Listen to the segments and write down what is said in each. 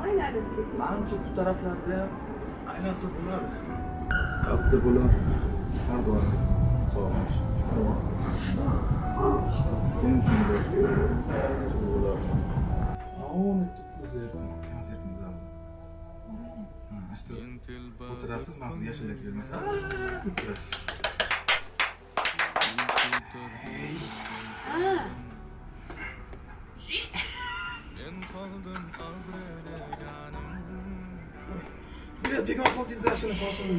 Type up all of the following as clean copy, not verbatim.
Aylanib. Manimcha bu taraflarda ham aylansa bo'ladi. Bitta bo'lar. Har doim sog'inch. Sen shunday bo'lar. Onu tutib konsertimiz ham. O'tirasiz, men sizga yashilak bermasam. O'tirasiz. Begon qoldingiz ashini sochini.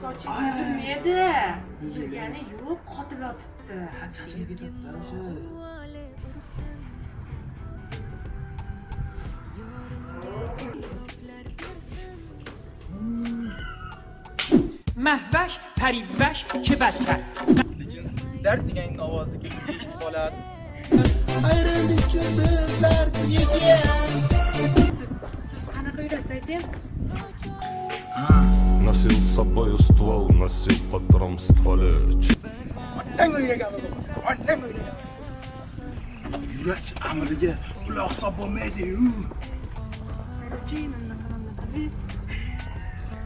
Sochini uzilmaydi. Uzilgani yo'q, qotib yotibdi. Chachini ketibdi o'sha. محوش پریوش چه بدتر درد دیگه این آوازی که eshitib qoladi. Ayrıldık yıldızlar niye? Qanaqa yurasiz ayting? Носил с собою ствол, носил патрон в стволе. Yurak amriga quloq solib bo'lmaydi-yu.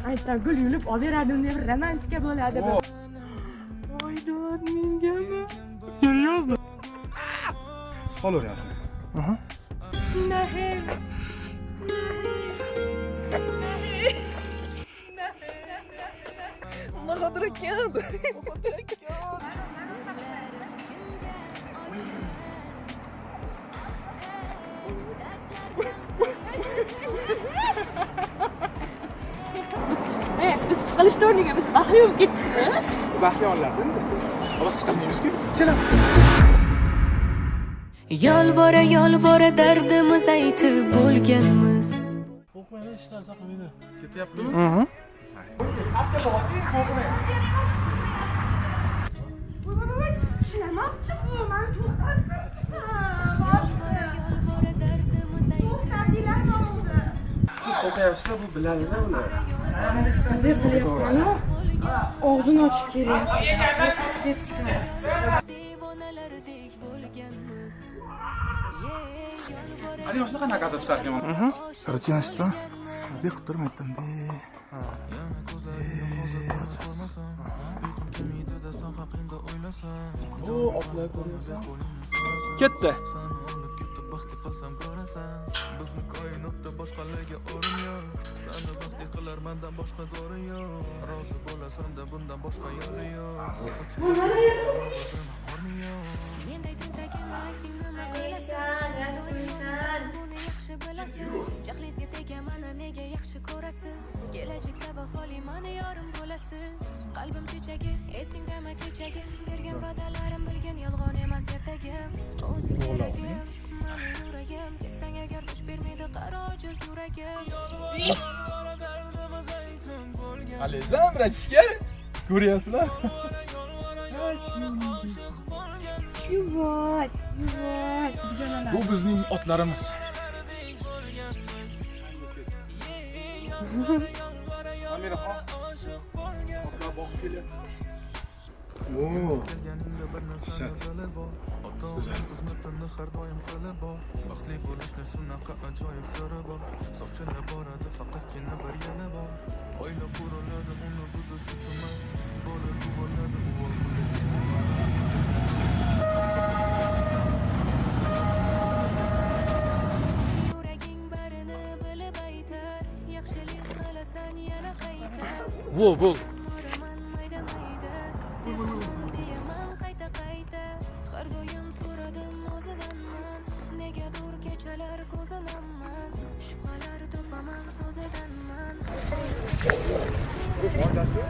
Aytdan gul yulib olveradim deb romantika bo'ladi. Voydod mengami? Серьезно? Siz qolaverasiz. Nahi. Allah hadrakan. Biz siqilish o'rniga biz baxtli bo'lib ketdik. Baxtli onlardan. Ama siqilmaymiz-ku. Kelamiz. Yolvora yolvora dardimiz aytib bo'lganmiz. Qo'rqmaylar, ishlar saqlamaydi. Ketyaptimi? Ishlamoqchi bo'man, to'xtatsin. Yolvora yolvora dardimiz aytib Siz qo'rqyapsizda, bu biladi-da ular. Deb qilyapman-ku. Og'zini ochib kelyapti. devonalardek bo'lganmiz. Ani yoshda qanaqa qazo chiqargan? Rutinachidan qilib aytdim-da. O otlar ko'ryapsan. Ketdi. Bizni koinotda boshqalarga o'rin yo'q. Seni baxtli qilar mendan boshqa zo'ri yo'q. Rozi bo'lasan-da bundan boshqa yo'li yo'q. menday tentakini ayting nima qilasan? Buni yaxshi bilasiz. Jahlizga tegaman nega yaxshi ko'rasiz? Kelajakda vafoli mani yorim bo'lasiz. Qalbim chechagi, esingdami kechagi? Bergan va'dalarim bilgan yolg'on emas ertagim. O'zing keragim, mani yuragim. Ketsang agar tush bermaydi qaro ojiz yuragim. Alizam rachishga ko'ryapsizlar. Yuvosh. Bu bizning otlarimiz. Amiraxon. Otlar boqib kelyapti. Oo. Ota xizmatini har doim qilib bor. Baxtli bo'lishni shunaqa ajoyib siri bor. Soqchilar boradi faqatgina bir yo'li bor. Oila quroladi uni buzish uchun emas. Bola tug'iladi o'g'il bo'lish uchun. Yuraging barini bilib aytar. Yaxshilik qilasan yana qaytar. Vo, gol. Mo'raman mayda mayda. Sevaman deyaman qayta qayta. Har doim so'radim o'zidanman. Negadir kechalar ko'zinaman. Shubhalar topaman so'zidanman. Bu foydasi